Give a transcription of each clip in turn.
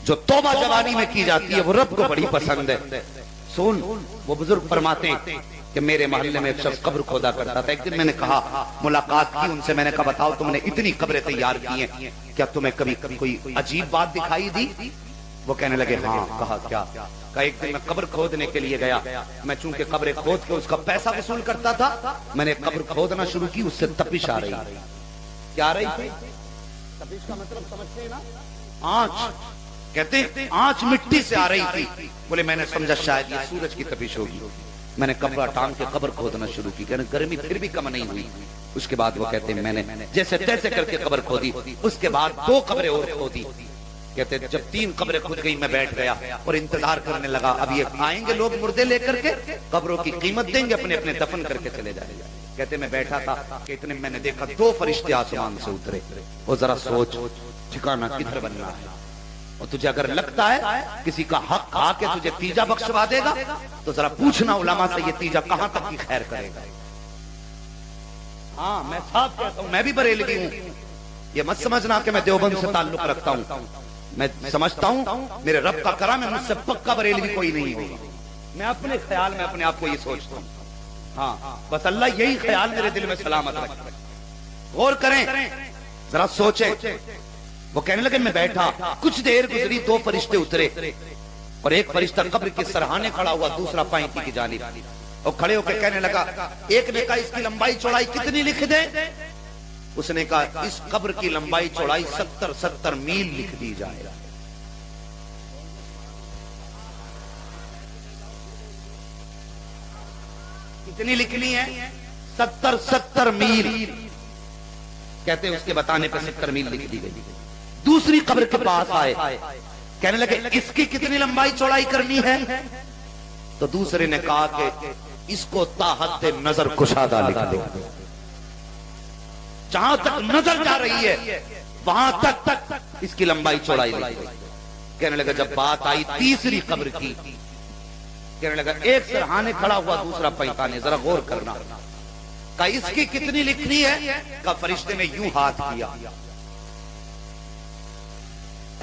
जो तौबा जवानी में की जाती है वो रब को बड़ी पसंद है। सुन, वो बुजुर्ग फरमाते हैं कि मेरे मोहल्ले में एक शख्स कब्र खोदा करता था। एक दिन मैंने कहा, मुलाकात की उनसे, मैंने कहा बताओ तुमने इतनी कब्रें तैयार की हैं, क्या तुम्हें कभी कोई अजीब बात दिखाई दी? वो कहने लगे हाँ। कहा क्या? कहा एक दिन मैं कब्र खोदने के लिए गया, मैं चूंकि कब्रें खोद के उसका पैसा वसूल करता था, मैंने कब्र खोदना शुरू की, उससे तपिश आ रही। क्या आ रही थी? तपिश का मतलब समझते हैं ना? आंच। कहते हैं आंच मिट्टी से आ रही थी। बोले मैंने समझा शायद ये सूरज की तपिश होगी। मैंने कपड़ा टांग के कब्र खोदना शुरू की, कहने गर्मी फिर भी कम नहीं हुई। उसके बाद वो कहते हैं मैंने जैसे तैसे करके कब्र खोदी, उसके बाद 2 कब्रें और खोदी। कहते जब 3 कब्रें खुद गई, मैं बैठ गया और इंतजार करने लगा, अब ये आएंगे लोग मुर्दे लेकर के, कब्रों की कीमत देंगे, अपने अपने दफन करके चले जाएंगे। कहते मैं बैठा था कि इतने मैंने देखा 2 फरिश्ते आसमान से उतरे। वो जरा सोच, ठिकाना किधर बनना है। और तुझे अगर लगता है किसी का हक खा के तुझे तीजा बख्शवा देगा, तो जरा पूछना उलमा से ये तीजा कहां तक की खैर करेगा। हाँ, मैं साफ कहता हूं, मैं भी बरेलवी हूं। ये मत समझना कि मैं देवबंद से ताल्लुक रखता हूं। मैं समझता हूं मेरे रब का करम है, मुझसे पक्का बरेलवी कोई नहीं होगा। मैं अपने ख्याल में अपने आप को ये सोचता हूं। हाँ, बस अल्लाह यही ख्याल मेरे दिल में सलामत रखे। गौर करें, जरा सोचें। वो कहने लगे मैं बैठा, कुछ देर गुजरी, 2 फरिश्ते उतरे और एक फरिश्ता कब्र के सरहाने खड़ा हुआ, दूसरा पैंती की जानिब। और खड़े होकर कहने लगा, एक ने कहा इसकी लंबाई चौड़ाई कितनी लिख दे? उसने कहा इस कब्र की लंबाई चौड़ाई 70 मील लिख दी जाए। कितनी लिखनी है? 70 मील। कहते हैं उसके बताने पर 70 मील लिख दी गई। दूसरी कब्र के पास आए, कहने लगे इसकी कितनी लंबाई चौड़ाई करनी है? तो दूसरे ने कहा कि इसको ताहत नजर कुशादा लिख दो। जहां तक नजर जा रही है वहां तक इसकी लंबाई चौड़ाई लिख दो। कहने लगा जब बात आई तीसरी कब्र की, कहने लगा एक सरहाने खड़ा हुआ, दूसरा पैताने, जरा गौर करना। कहा इसकी कितनी लिखनी है? का फरिश्ते ने यूं हाथ किया,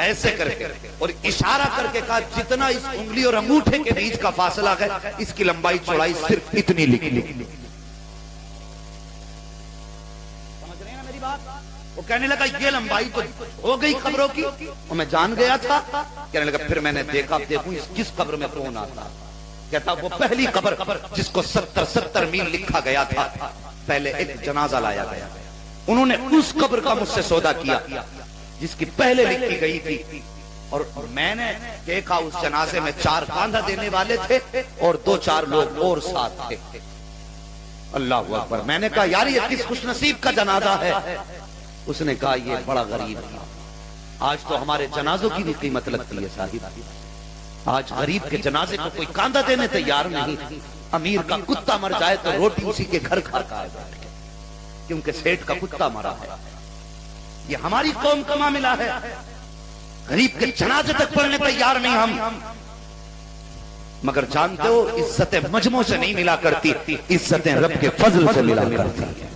ऐसे करके और इशारा करके कहा जितना इस उंगली और अंगूठे के बीच का फासला है, इसकी लंबाई चौड़ाई सिर्फ इतनी लिखनी। समझ रहे हैं ना मेरी बात? वो कहने लगा ये लंबाई तो हो गई कब्रों की, और मैं जान गया था। कहने लगा फिर मैंने देखा, देखूं किस कब्र में कौन आता। कहता वो पहली कब्र जिसको 70 मील लिखा गया था, पहले एक जनाजा लाया गया, उन्होंने उस कब्र का मुझसे सौदा किया जिसकी पहले लिखी गई थी। और मैंने देखा उस जनाजे में 4 कांधा देने वाले थे और 2-4 लोग और साथ थे। अल्लाह अकबर। मैंने कहा यार ये किस खुशनसीब का जनाजा है? उसने कहा ये बड़ा गरीब था। आज तो हमारे जनाजों की भी कीमत लगती है साहिब। आज गरीब के जनाजे को कोई कांधा देने तैयार नहीं। अमीर का कुत्ता मर जाए तो रोटी उसी के घर खाता है, क्योंकि सेठ का कुत्ता मरा है। ये हमारी कौम का मामला है। गरीब के जनाजे तक पढ़ने तैयार नहीं हम। मगर जानते हो इज्जतें मजमों से नहीं मिला करती, इज्जतें रब के फजल से मिला करती है।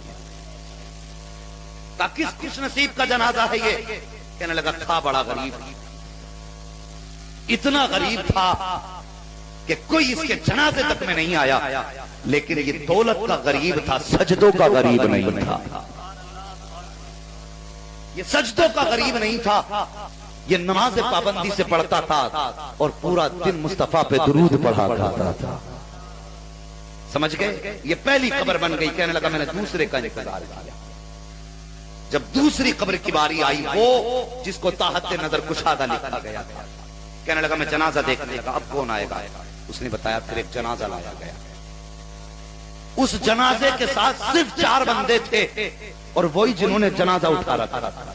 किस खुशनसीब का जनाजा है ये? कहने लगा था बड़ा गरीब, इतना गरीब था कि कोई इसके जनाजे तक में नहीं आया। लेकिन ये दौलत का गरीब था, सजदों का गरीब नहीं था। ये सजदों का गरीब नहीं था, ये नमाज पाबंदी से पढ़ता था और पूरा दिन मुस्तफा पे दुरूद पढ़ा करता था। समझ गए? ये पहली कब्र बन गई। कहने लगा मैंने दूसरे का इंतजार किया। जब दूसरी कब्र की बारी आई, वो जिसको ताहत नजर कुशादा लिखा गया था, कहने लगा मैं जनाजा देखने लगा, अब कौन आएगा? उसने बताया फिर एक जनाजा लाया गया। उस जनाजे के साथ सिर्फ 4 बंदे थे और वही जिन्होंने जनाजा उठा रखा था।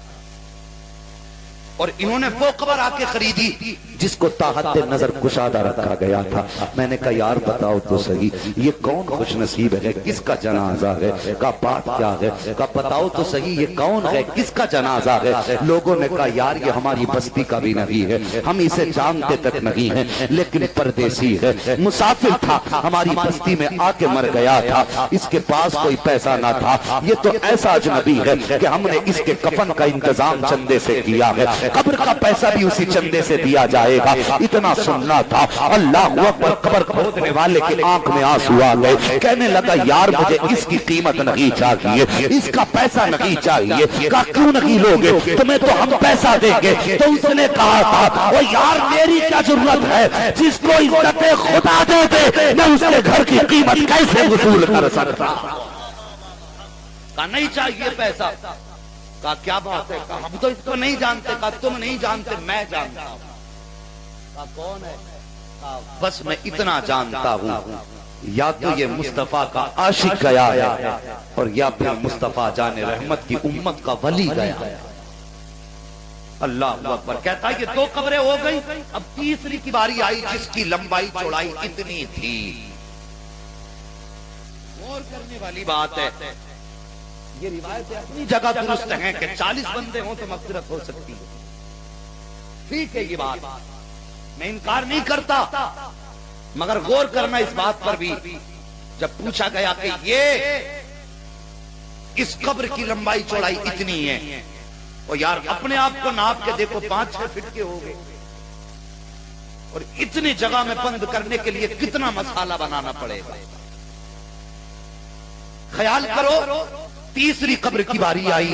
और इन्होंने वो कब्र आके खरीदी जिसको ताहत नजर कुशादा रखा गया था। मैंने कहा यार बताओ तो सही, ये कौन खुशनसीब है, किसका जनाजा है? का बात क्या है? का बताओ तो सही, ये कौन है, किसका जनाजा है? लोगों ने कहा यार ये हमारी बस्ती का भी नहीं है, हम इसे जानते तक नहीं है, लेकिन परदेसी है, मुसाफिर था, हमारी बस्ती में आके मर गया था, इसके पास कोई पैसा ना था। ये तो ऐसा अजनबी है कि हमने इसके कफन का इंतजाम चंदे से किया है। कब्र का पैसा भी उसी चंदे से दिया जाएगा। इतना सुनना था। अल्लाह अकबर। कब्र खोदने वाले की आंख में आंसू आ गए। कहने लगा यार मुझे इसकी कीमत नहीं चाहिए, इसका पैसा नहीं चाहिए। कहा क्यों नहीं लोगे, तुम्हें तो हम पैसा देंगे। तो उसने कहा था वो यार मेरी क्या जरूरत है, जिसको इज्जत खुदा दे दे मैं उसके घर की कीमत कैसे वसूल कर सकता। कहा नहीं चाहिए पैसा। कहा क्या बात है, कहा हम तो इसको नहीं जानते। कहा तुम नहीं जानते, मैं जानता हूं। कहा कौन है, कहा बस मैं इतना जानता हूं, या तो ये मुस्तफा का आशिक गया है और या फिर मुस्तफा जाने रहमत की उम्मत का वली गया है। अल्लाह अकबर। कहता है कि 2 कब्रें हो गई, अब तीसरी की बारी आई जिसकी लंबाई चौड़ाई इतनी थी। गौर करने वाली बात है, ये रिवायतें अपनी जगह दुरुस्त हैं कि 40 बंदे हों तो मग़फ़िरत हो सकती है। ठीक है ये बात, मैं इनकार नहीं करता, मगर गौर करना इस बात पर भी। जब पूछा गया कि ये इस कब्र की लंबाई चौड़ाई इतनी है, और यार अपने आप को नाप के देखो 5-6 फीट के हो गए, और इतनी जगह में बंद करने के लिए कितना मसाला बनाना पड़ेगा। ख्याल करो, तीसरी कब्र की बारी आई।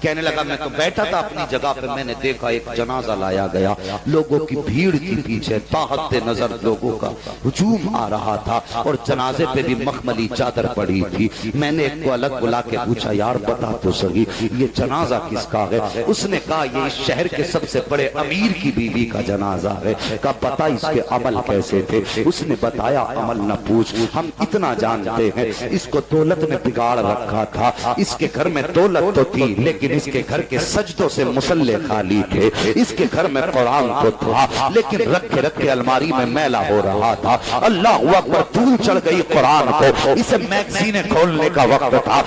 कहने लगा मैं तो बैठा था अपनी जगह पे, मैंने देखा एक जनाजा लाया गया, लोगों की भीड़ थी पीछे, ताहत नजर लोगों का हुजूम आ रहा था, और जनाजे पे भी मखमली चादर पड़ी थी। मैंने एक को अलग बुला के पूछा यार बता तो सही ये जनाजा किसका है। उसने कहा ये इस शहर के सबसे बड़े अमीर की बीवी का जनाजा है। कहा पता इसके अमल कैसे थे। उसने बताया अमल न पूछ, हम इतना जानते हैं इसको दौलत ने बिगाड़ रखा था। इसके घर में दौलत तो थी लेकिन इसके घर के सजदों से मुसल्ले खाली थे। इसके घर में कुरान तो था लेकिन रखे रखे अलमारी में मैला हो रहा था। अल्लाह अकबर। धूल चढ़ गई कुरान को। इसे मैगजीने खोलने का वक्त था,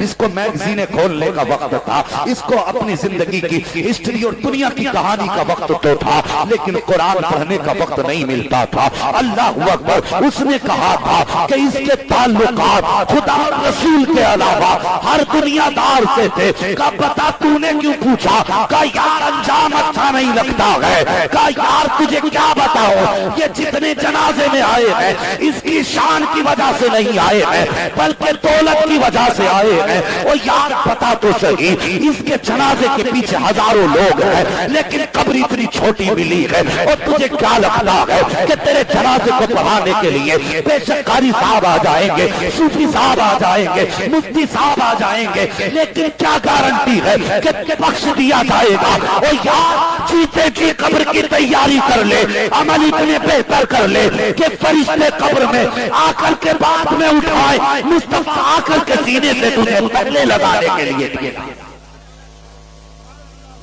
इसको मैगजीने खोलने का वक्त था, इसको अपनी जिंदगी की हिस्ट्री और दुनिया की कहानी का वक्त तो था, लेकिन कुरान पढ़ने का वक्त नहीं मिलता था। अल्लाह अकबर। उसने कहा था कि इसके ताल्लुकात खुदा और रसूल के अलावा हर दुनियादार से थे। बता तूने क्यों पूछा। का यार अंजाम अच्छा नहीं लगता है। का यार तुझे क्या बताओ, ये जितने जनाजे में आए हैं इसकी शान की वजह से नहीं आए हैं बल्कि दौलत की वजह से आए हैं। और यार बता तो सही, इसके जनाजे के पीछे हजारों लोग हैं लेकिन कब्र इतनी छोटी मिली है। और तुझे क्या लगता है कि तेरे जनाजे को पढ़ाने के लिए बेशक कारी साहब आ जाएंगे, सूफी साहब आ जाएंगे, मुफ्ती साहब आ जाएंगे, लेकिन क्या गारंटी है कि बख्श दिया जाएगा। और यार जीते जी कब्र की तैयारी कर ले, अमल इतने बेहतर कर ले कि फरिश्ते कब्र में आकर के बाद में उठाए, मुस्तफा आकर के सीने से तुझे पहले लगाने के लिए।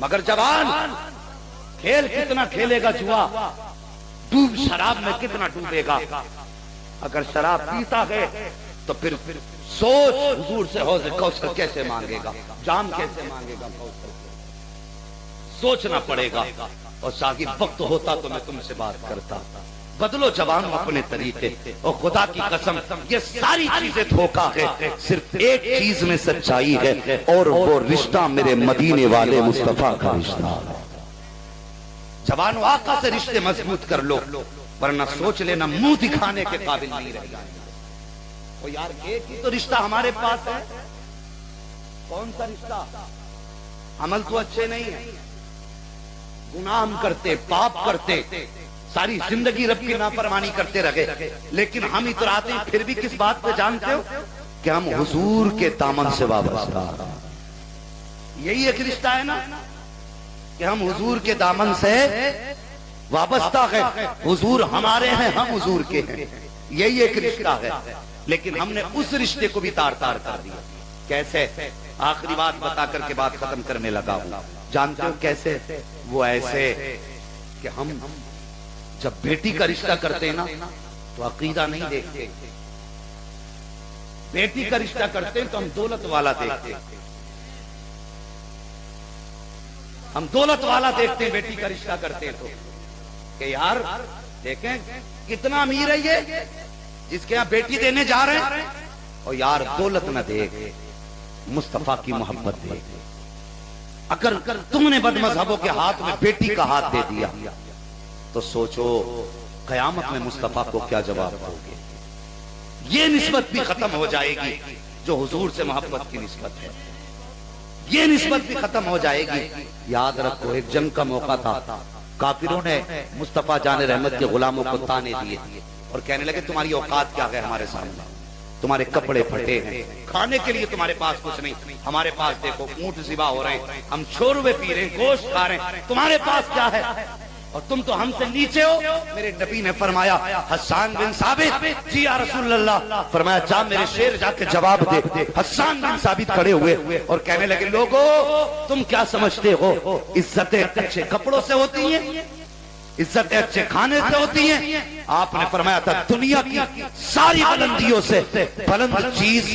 मगर जवान खेल कितना खेलेगा जुआ, डूब शराब में कितना डूबेगा। अगर शराब पीता है तो फिर सोच हुजूर से हौज़ कौसर कैसे मांगेगा, जाम कैसे मांगेगा कौसर से। सोचना पड़ेगा। और शागिद वक्त होता तो मैं तुमसे बात करता। बदलो जवान अपने तरीके, और खुदा की कसम ये सारी चीजें धोखा है, सिर्फ एक चीज में सच्चाई है और वो रिश्ता मेरे मदीने वाले मुस्तफा का रिश्ता है। जवान आका से रिश्ते मजबूत कर लो, वरना सोच लेना मुंह दिखाने के काबिल नहीं रह जाएगा। और यार एक ही तो रिश्ता हमारे पास है, कौन सा रिश्ता। अमल तो अच्छे नहीं है, गुनाह हम करते, पाप करते, सारी जिंदगी रब की नाफरमानी करते रहे, लेकिन हम इतराते हैं फिर भी किस बात पे जानते हो कि हम हुजूर के दामन से वाबस्ता। यही एक रिश्ता है ना कि हम हुजूर के दामन से वाबस्ता है, हुजूर हमारे हैं, हम हुजूर के हैं। यही एक रिश्ता है, लेकिन हमने उस रिश्ते को भी तार तार कर दिया। कैसे? आखिरी बात बता करके बात खत्म करने लगा हूं। जानते हो कैसे? वो ऐसे कि हम जब बेटी का रिश्ता करते हैं ना तो अकीदा नहीं देखते, बेटी का रिश्ता करते हैं तो हम दौलत वाला देखते हैं, हम दौलत वाला देखते हैं। बेटी का रिश्ता करते हैं तो कि यार देखें कितना अमीर है ये जिसके यहां बेटी देने जा रहे हैं, और यार दौलत न देख, मुस्तफा की मोहब्बत देख। अगर तुमने बदमज़हबों के हाथ में बेटी का हाथ दे दिया तो सोचो कयामत में मुस्तफा को क्या जवाब दोगे। ये निस्बत भी खत्म हो जाएगी जो हुजूर से मोहब्बत की निस्बत है, ये निस्बत भी खत्म हो जाएगी। याद रखो एक जंग का मौका था, काफिरों ने मुस्तफा जान रहमत के गुलामों को ताने दिए और कहने लगे तुम्हारी औकात क्या है हमारे सामने, तुम्हारे कपड़े फटे हैं, खाने के लिए तुम्हारे पास कुछ नहीं, हमारे पास देखो ऊंट ज़िबा हो रहे हैं, हम शोरबे पी रहे हैं, गोश्त खा रहे हैं, तुम्हारे पास क्या है और तुम तो हमसे नीचे हो। मेरे नबी ने फरमाया हस्सान बिन साबित, जी या रसूल अल्लाह, फरमाया जा मेरे शेर जाके जवाब दे। हस्सान बिन साबित खड़े हुए और कहने लगे लोगो तुम क्या समझते हो इज्जतें अच्छे कपड़ों से होती हैं, इज्जतें अच्छे खाने से होती हैं। आपने फरमाया था दुनिया की सारी बुलंदियों से बुलंद चीज